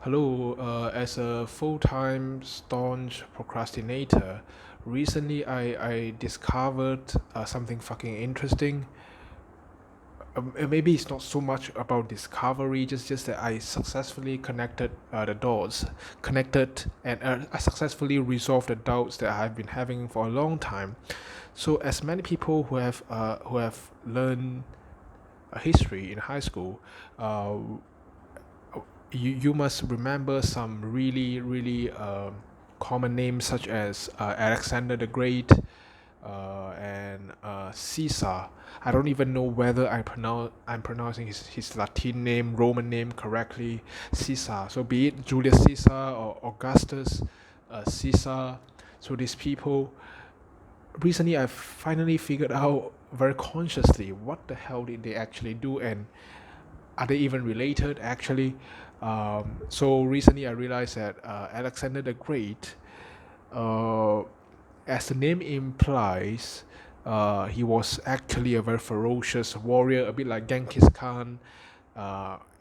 Hello, as a full-time staunch procrastinator, recently I discovered something fucking interesting. Maybe it's not so much about discovery, just that I successfully connected the dots, connected and I successfully resolved the doubts that I've been having for a long time. So, as many people who have learned history in high school, uh, you must remember some really common names such as Alexander the Great and Caesar. I don't even know whether I'm pronouncing his Latin name, Roman name correctly. Caesar. So be it Julius Caesar or Augustus Caesar. So these people recently I finally figured out very consciously what the hell did they actually do, and are they even related actually. So recently I realized that Alexander the Great, uh, as the name implies, he was actually a very ferocious warrior, a bit like Genghis Khan,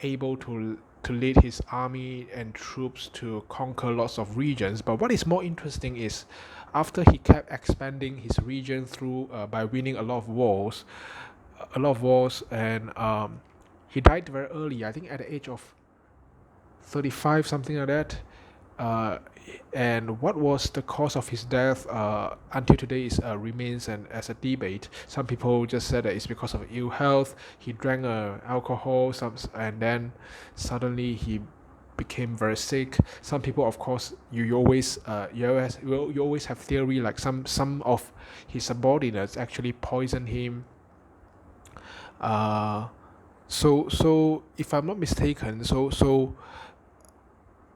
able to lead his army and troops to conquer lots of regions. But what is more interesting is, after he kept expanding his region through by winning a lot of wars, and he died very early. I think at the age of 35, something like that. Uh, and what was the cause of his death until today is remains as a debate. Some people just said that it's because of ill health. He drank alcohol, and then suddenly he became very sick. Some people, of course, you always have theory like some of his subordinates actually poisoned him. Uh, so if I'm not mistaken, so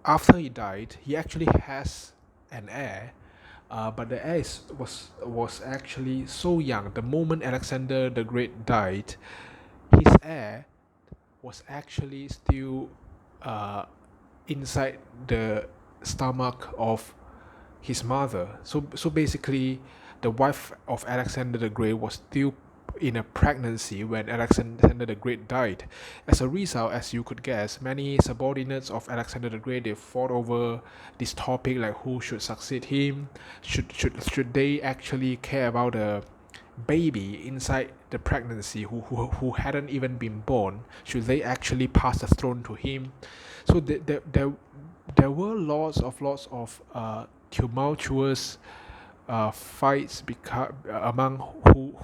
after he died, he actually has an heir, but the heir was actually so young. The moment Alexander the Great died, his heir was actually still uh, inside the stomach of his mother. So basically, the wife of Alexander the Great was still in a pregnancy when Alexander the Great died. As a result, as you could guess, many subordinates of Alexander the Great, they fought over this topic like who should succeed him. Should they actually care about the baby inside the pregnancy who hadn't even been born? Should they actually pass the throne to him? So there were lots of tumultuous fights among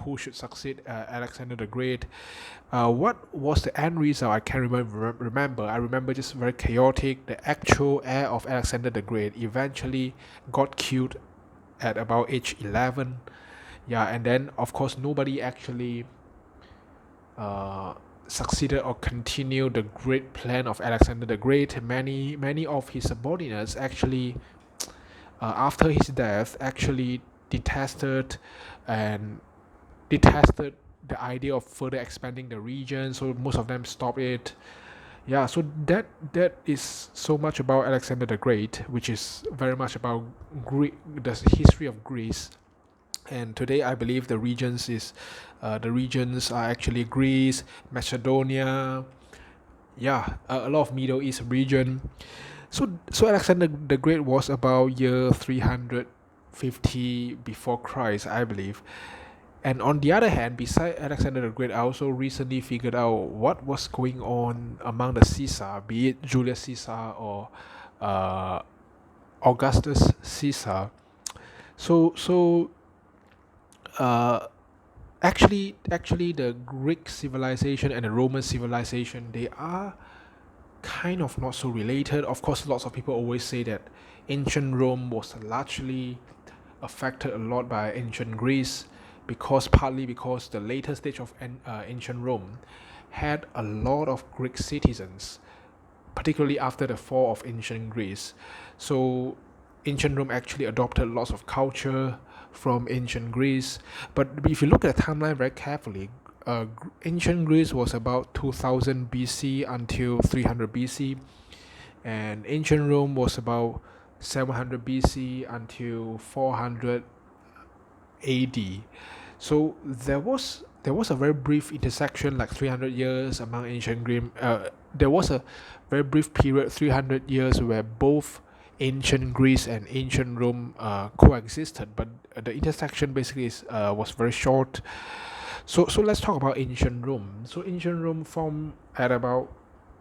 who should succeed Alexander the Great. What was the end result? I can't remember. I remember just very chaotic. The actual heir of Alexander the Great eventually got killed at about age 11. Yeah, and then of course nobody actually uh, succeeded or continued the great plan of Alexander the Great. Many of his subordinates actually, after his death, actually detested and detested the idea of further expanding the region. So most of them stopped it. Yeah, so that is so much about Alexander the Great, which is very much about the history of Greece. And today I believe the regions are actually Greece, Macedonia, yeah, a lot of Middle East region. So Alexander the Great was about year 350 before Christ, I believe. And on the other hand, beside Alexander the Great, I also recently figured out what was going on among the Caesar, be it Julius Caesar or uh, Augustus Caesar. So uh, actually the Greek civilization and the Roman civilization, they are kind of not so related. Of course, lots of people always say that ancient Rome was largely affected a lot by ancient Greece, partly because the later stage of ancient Rome had a lot of Greek citizens, particularly after the fall of ancient Greece. So ancient Rome actually adopted lots of culture from ancient Greece. But if you look at the timeline very carefully, ancient Greece was about 2000 BC until 300 BC, and ancient Rome was about 700 BC until 400 AD. So there was a very brief intersection, like 300 years among ancient Greek. There was a very brief period, 300 years, where both ancient Greece and ancient Rome coexisted, but the intersection basically was very short. So let's talk about ancient Rome. So ancient Rome formed at about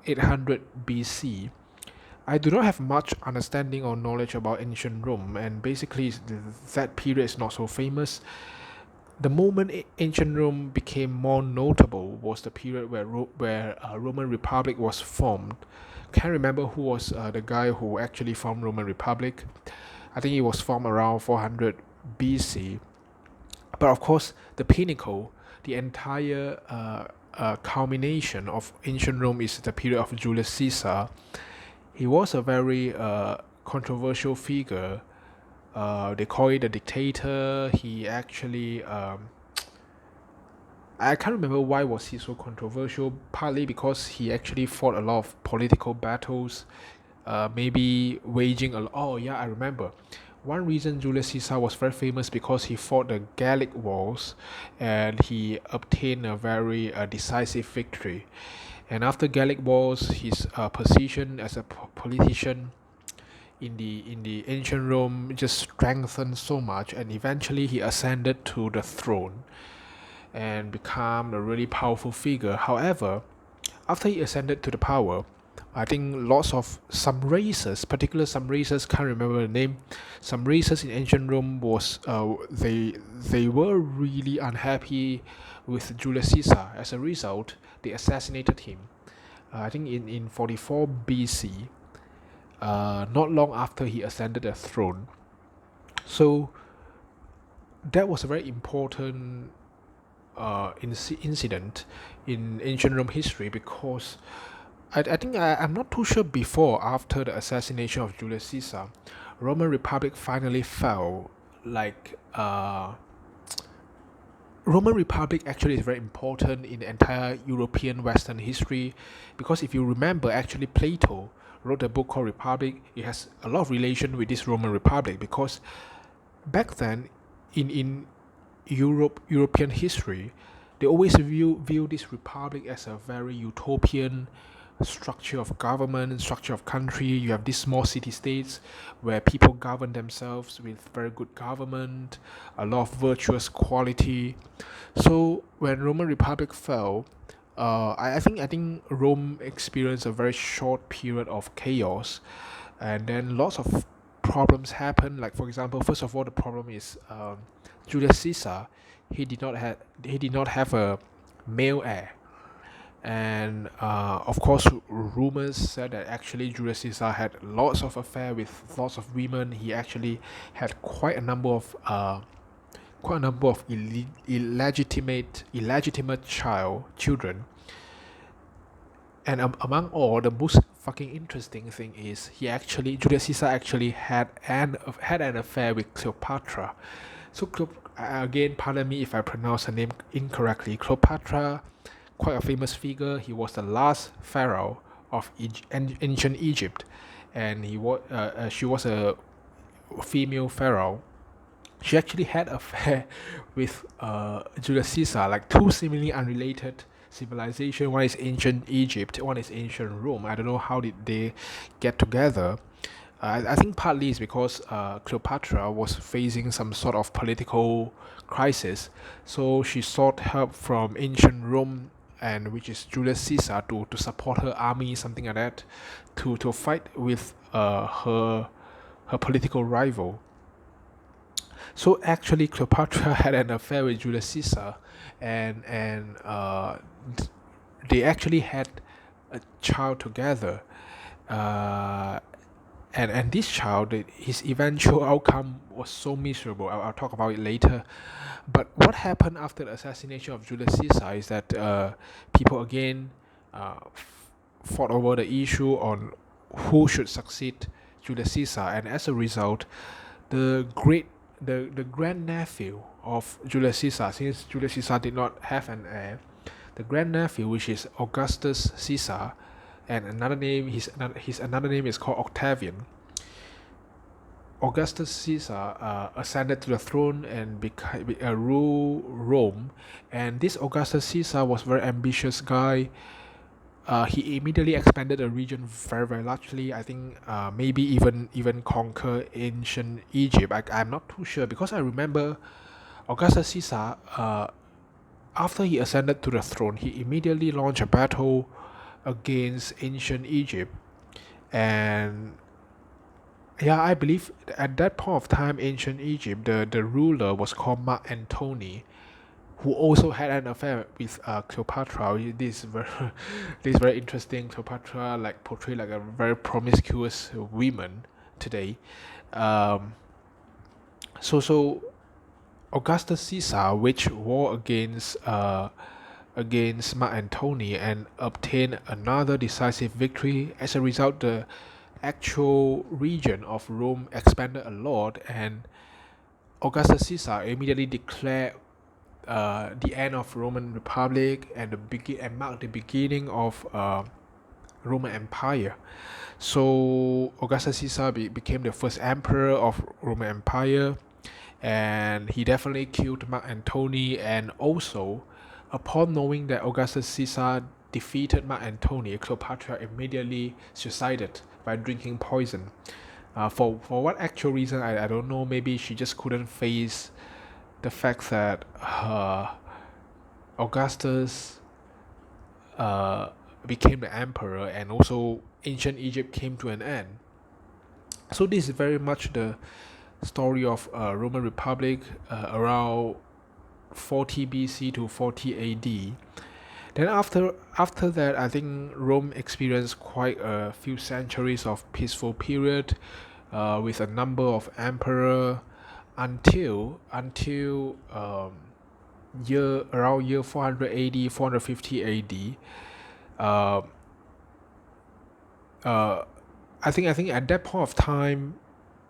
800 BC. I do not have much understanding or knowledge about ancient Rome, and basically that period is not so famous. The moment ancient Rome became more notable was the period where Roman Republic was formed. Can't remember who was the guy who actually formed Roman Republic. I think it was formed around 400 BC. But of course, the pinnacle, the entire culmination of ancient Rome is the period of Julius Caesar. He was a very controversial figure. They call it a dictator. He actually, I can't remember why was he so controversial. Partly because he actually fought a lot of political battles, maybe waging a. Oh yeah, I remember. One reason Julius Caesar was very famous because he fought the Gallic Wars, and he obtained a very decisive victory. And after Gallic Wars, his position as a politician in the ancient Rome just strengthened so much, and eventually he ascended to the throne and become a really powerful figure. However, after he ascended to the power, I think lots of some races, particular some races, can't remember the name. Some races in ancient Rome was they were really unhappy with Julius Caesar. As a result, they assassinated him. I think in 44 BC, not long after he ascended the throne. So that was a very important incident in ancient Rome history because I think I'm not too sure before or after the assassination of Julius Caesar, Roman Republic finally fell. Like Roman Republic actually is very important in the entire European Western history because if you remember, actually Plato wrote a book called Republic. It has a lot of relation with this Roman Republic because back then in European history, they always view this republic as a very utopian structure of government, structure of country. You have these small city states where people govern themselves with very good government, a lot of virtuous quality. So when Roman Republic fell, I think Rome experienced a very short period of chaos, and then lots of problems happened. Like for example, first of all, the problem is Julius Caesar. He did not have a male heir, and of course, rumors said that actually Julius Caesar had lots of affair with lots of women. He actually had quite a number of illegitimate children. And among all, the most fucking interesting thing is Julius Caesar actually had an affair with Cleopatra. So again, pardon me if I pronounce her name incorrectly. Cleopatra, quite a famous figure. He was the last pharaoh of ancient Egypt, and she was a female pharaoh. She actually had an affair with Julius Caesar, like two seemingly unrelated civilization. One is ancient Egypt, one is ancient Rome. I don't know how did they get together. I think partly is because Cleopatra was facing some sort of political crisis, so she sought help from ancient Rome, and which is Julius Caesar, to support her army, something like that, to fight with her political rival. So actually, Cleopatra had an affair with Julius Caesar, and they actually had a child together. Uh, and this child, his eventual outcome was so miserable. I'll talk about it later. But what happened after the assassination of Julius Caesar is that people again fought over the issue on who should succeed Julius Caesar, and as a result, the great the grandnephew of Julius Caesar, since Julius Caesar did not have an heir, the grandnephew, which is Augustus Caesar, and another name his another name is called Octavian. Augustus Caesar ascended to the throne and rule Rome. And this Augustus Caesar was a very ambitious guy. He immediately expanded the region very, very largely. I think maybe even conquer ancient Egypt. I'm not too sure because I remember Augustus Caesar. After he ascended to the throne, he immediately launched a battle against ancient Egypt. And yeah, I believe at that point of time, ancient Egypt, the ruler was called Mark Antony, who also had an affair with Cleopatra. This is very, this is very interesting. Cleopatra like portrayed like a very promiscuous woman today. Um, so Augustus Caesar waged war against Mark Antony and obtained another decisive victory. As a result, the actual region of Rome expanded a lot, and Augustus Caesar immediately declared the end of Roman Republic and marked the beginning of Roman Empire. So Augustus Caesar became the first emperor of Roman Empire, and he definitely killed Mark Antony. And also, upon knowing that Augustus Caesar defeated Mark Antony, Cleopatra immediately suicided by drinking poison. For what actual reason, I don't know. Maybe she just couldn't face the fact that Augustus uh, became the emperor, and also ancient Egypt came to an end. So this is very much the story of Roman Republic around 40 BC to 40 AD. Then after that, I think Rome experienced quite a few centuries of peaceful period with a number of emperor until year around year 400 AD, 450 AD. Uh, uh, I think at that point of time,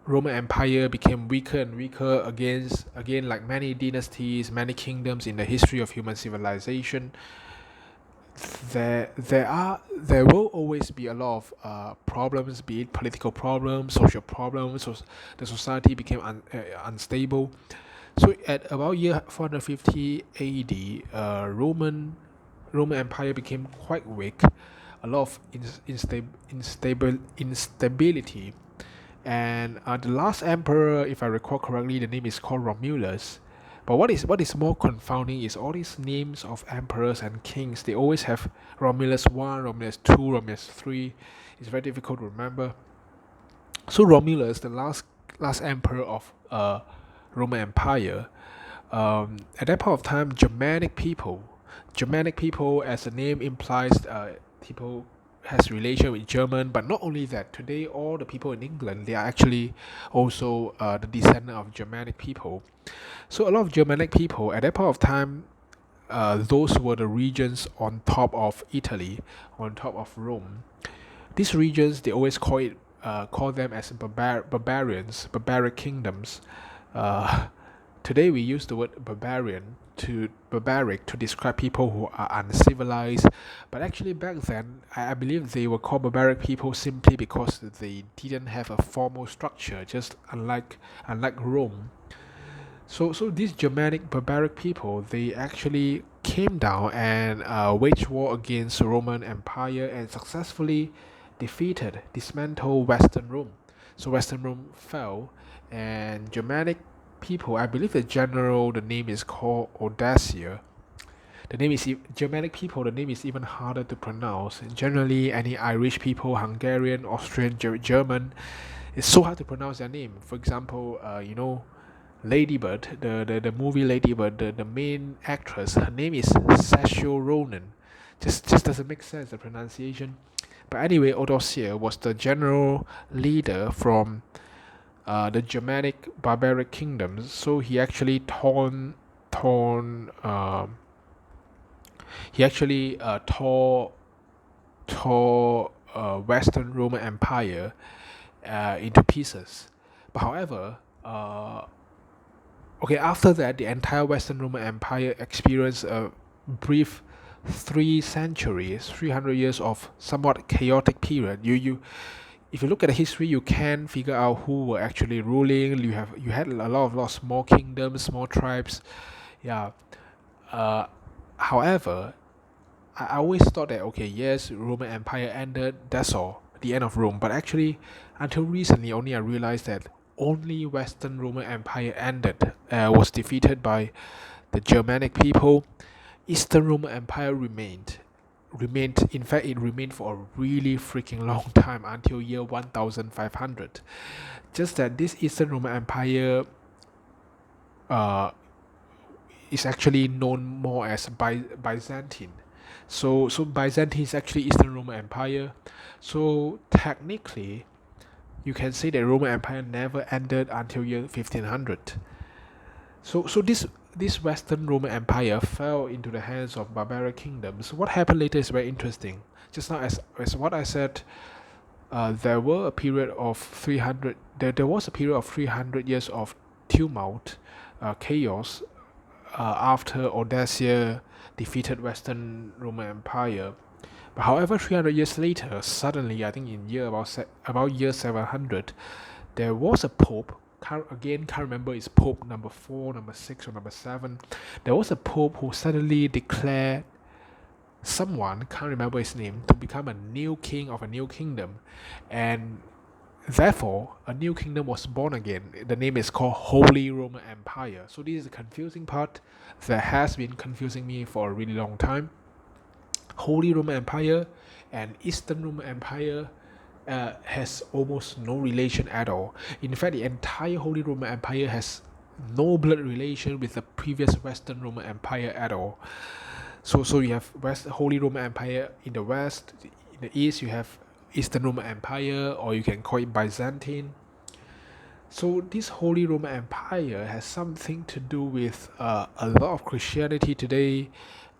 Roman Empire became weaker and weaker again like many dynasties, many kingdoms in the history of human civilization. There will always be a lot of problems, be it political problems, social problems. So the society became unstable. So at about year 450 AD, Roman Empire became quite weak. A lot of instability, and the last emperor, if I recall correctly, the name is called Romulus. But what is more confounding is all these names of emperors and kings. They always have Romulus 1, Romulus 2, Romulus 3. It's very difficult to remember. So Romulus, the last emperor of Roman Empire, at that point of time, Germanic people, as the name implies, people has relation with German. But not only that, today all the people in England, they are actually also the descendant of Germanic people. So a lot of Germanic people at that point of time, those were the regions on top of Italy, on top of Rome. These regions, they always call them as barbaric kingdoms. Uh, Today we use the word barbaric to describe people who are uncivilized, but actually back then I believe they were called barbaric people simply because they didn't have a formal structure, just unlike Rome. So these Germanic barbaric people, they actually came down and waged war against the Roman Empire and successfully dismantled Western Rome. So Western Rome fell, and Germanic people, I believe the general, the name is called Audacia. Germanic people, the name is even harder to pronounce. And generally, any Irish people, Hungarian, Austrian, German, it's so hard to pronounce their name. For example, Lady Bird, the movie Lady Bird, the main actress, her name is Saoirse Ronan. Just doesn't make sense, the pronunciation. But anyway, Audacia was the general leader from the Germanic barbaric kingdoms. So he actually tore Western Roman Empire into pieces. But however, after that, the entire Western Roman Empire experienced a brief 300 years of somewhat chaotic period. if you look at the history, you can figure out who were actually ruling. You had a lot of small kingdoms, small tribes. Yeah. Uh, However, I always thought that okay, yes, Roman Empire ended. That's all, the end of Rome. But actually, until recently, only I realized that only Western Roman Empire ended. Was defeated by the Germanic people. Eastern Roman Empire remained. In fact, it remained for a really freaking long time until year 1500. Just that this Eastern Roman Empire uh, is actually known more as Byzantine. So Byzantine is actually Eastern Roman Empire. So technically, you can say that Roman Empire never ended until year 1500. So this Western Roman Empire fell into the hands of barbaric kingdoms. What happened later is very interesting. Just now, as what I said, there were a period of 300. There was a period of 300 years of tumult, chaos, after Odysseus defeated Western Roman Empire. But however, 300 years later, suddenly, I think in year about year 700, there was a pope. Can't remember it's Pope number 4, number 6, or number 7. There was a pope who suddenly declared someone, can't remember his name, to become a new king of a new kingdom. And therefore, a new kingdom was born again. The name is called Holy Roman Empire. So this is the confusing part that has been confusing me for a really long time. Holy Roman Empire and Eastern Roman Empire has almost no relation at all. In fact, the entire Holy Roman Empire has no blood relation with the previous Western Roman Empire at all. So you have Holy Roman Empire in the west. In the east, you have Eastern Roman Empire, or you can call it Byzantine. So this Holy Roman Empire has something to do with a lot of Christianity today.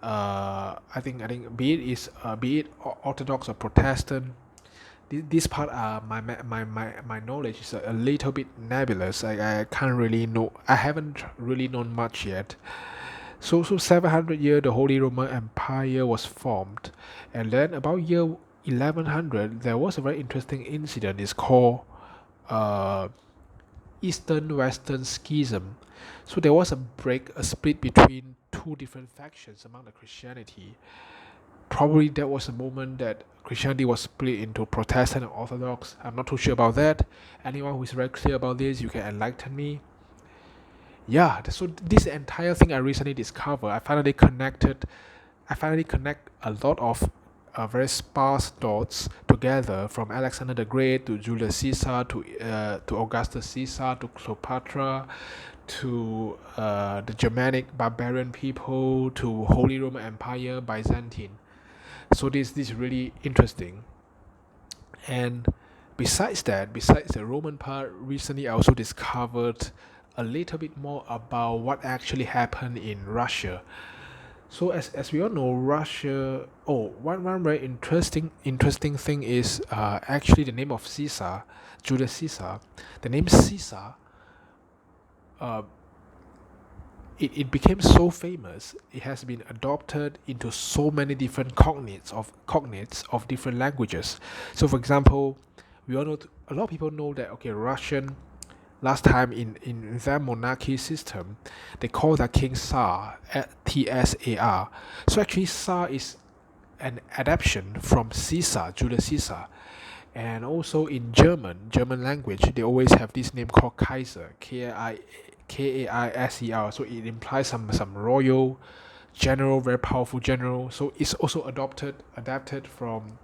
I think be it Orthodox or Protestant. This part, my knowledge is a little bit nebulous. I can't really know. I haven't really known much yet. So 700 year the Holy Roman Empire was formed, and then about year 1100 there was a very interesting incident. It's called uh, Eastern Western Schism. So there was a split between two different factions among the Christianity. Probably that was a moment that Christianity was split into Protestant and Orthodox. I'm not too sure about that. Anyone who is very clear about this, you can enlighten me. Yeah, so this entire thing I recently discovered, I finally connect a lot of very sparse dots together, from Alexander the Great to Julius Caesar to Augustus Caesar to Cleopatra to the Germanic barbarian people to Holy Roman Empire, Byzantine. So this is really interesting. And besides the Roman part, recently I also discovered a little bit more about what actually happened in Russia. So as we all know, Russia. Oh, one very interesting thing is actually the name of Caesar, Julius Caesar. The name Caesar, uh, it became so famous. It has been adopted into so many different cognates of different languages. So, for example, we all know a lot of people know that okay, Russian. Last time in their monarchy system, they call the king Tsar, Tsar. So actually, Tsar is an adaptation from Caesar, Julius Caesar. And also in German language, they always have this name called Kaiser, Kaiser. So it implies some royal general, very powerful general. So it's also adapted from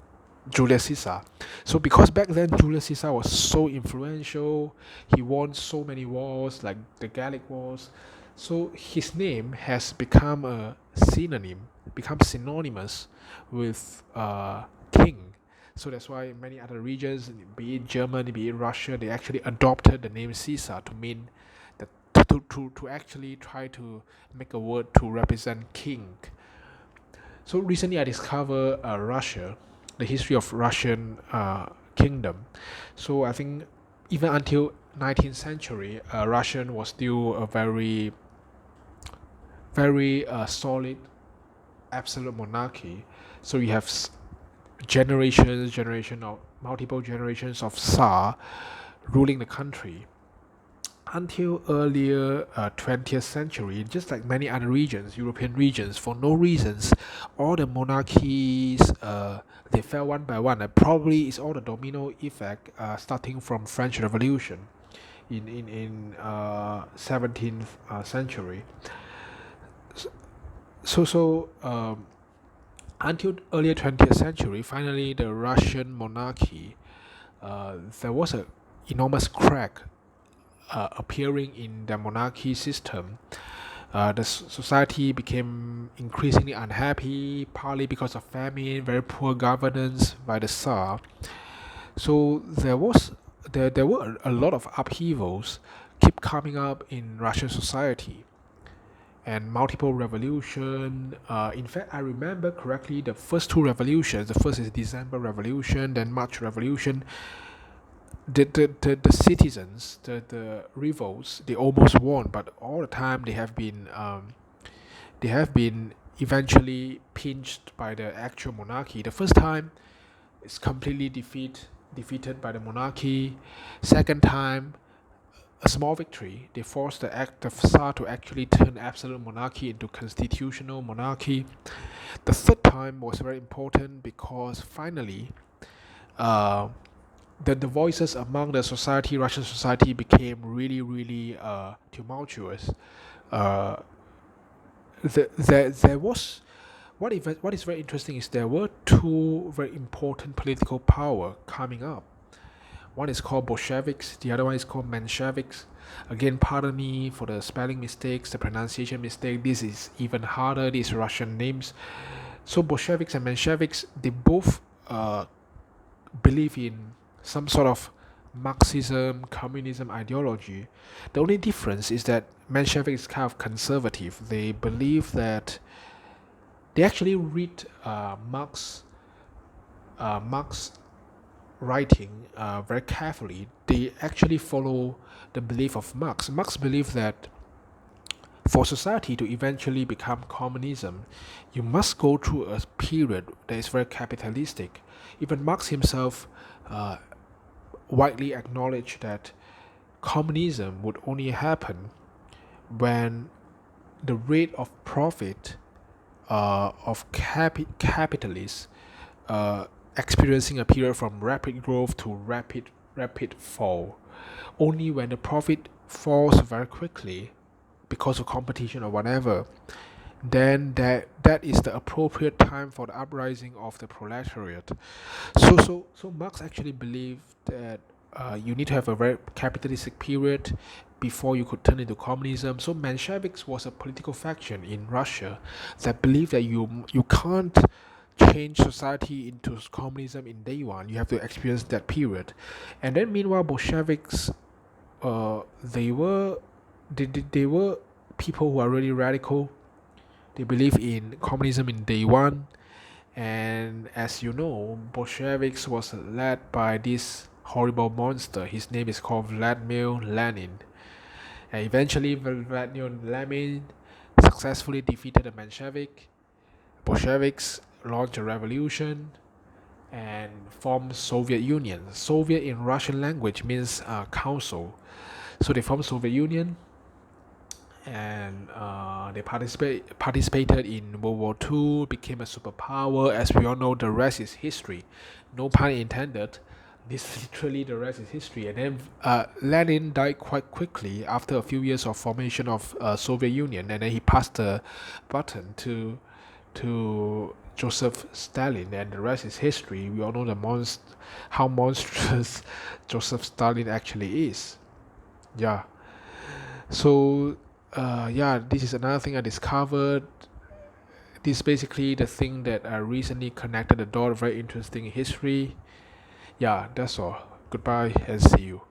Julius Caesar. So because back then Julius Caesar was so influential, he won so many wars like the Gallic Wars. So his name has become a synonym, become synonymous with king. So that's why many other regions, be it Germany, be it Russia, they actually adopted the name Caesar to mean that to actually try to make a word to represent king. So recently I discovered Russia, the history of Russian kingdom. So I think even until 19th century, Russian was still a very solid absolute monarchy. So you have generation of multiple generations of Tsar ruling the country until earlier 20th century. Just like many other regions, European regions, for no reasons, all the monarchies they fell one by one. Probably it's all the domino effect, starting from French Revolution in 17th century. So until earlier 20th century, finally the Russian monarchy, there was a enormous crack appearing in the monarchy system. The society became increasingly unhappy, partly because of famine, very poor governance by the Tsar. So there were a lot of upheavals keep coming up in Russian society, and multiple revolution. In fact, I remember correctly the first two revolutions. The first is December Revolution, then March Revolution. The citizens, the revolts, they almost won, but all the time they have been eventually pinched by the actual monarchy. The first time it's completely defeated by the monarchy. Second time, a small victory. They forced the Tsar to actually turn absolute monarchy into constitutional monarchy. The third time was very important because finally, uh, the voices among the society, Russian society, became really tumultuous. Uh, there was what is very interesting is there were two very important political power coming up. One is called Bolsheviks, the other one is called Mensheviks. Again, pardon me for the spelling mistakes, the pronunciation mistake. This is even harder, these Russian names. So Bolsheviks and Mensheviks, they both believe in some sort of Marxism, communism ideology. The only difference is that Mensheviks is kind of conservative. They believe that they actually read Marx writing very carefully. They actually follow the belief of Marx. Marx believed that for society to eventually become communism, you must go through a period that is very capitalistic. Even Marx himself widely acknowledged that communism would only happen when the rate of profit of capitalists experiencing a period from rapid growth to rapid fall. Only when the profit falls very quickly because of competition or whatever, then that is the appropriate time for the uprising of the proletariat. So Marx actually believed that you need to have a very capitalistic period before you could turn into communism. So Mensheviks was a political faction in Russia that believed that you can't change society into communism in day one. You have to experience that period. And then meanwhile Bolsheviks, they were they were people who are really radical. They believe in communism in day one. And as you know, Bolsheviks was led by this horrible monster. His name is called Vladimir Lenin. And eventually, Vladimir Lenin successfully defeated the Bolsheviks launched a revolution and formed Soviet Union. Soviet in Russian language means council. So they formed Soviet Union, and they participated in World War II, became a superpower. As we all know, the rest is history. No pun intended. This literally the rest is history. And then Lenin died quite quickly after a few years of formation of Soviet Union, and then he passed the baton to Joseph Stalin, and the rest is history. We all know how monstrous Joseph Stalin actually is. Yeah. So yeah, this is another thing I discovered. This is basically the thing that I recently connected the dot. Very interesting history. Yeah, that's all. Goodbye and see you.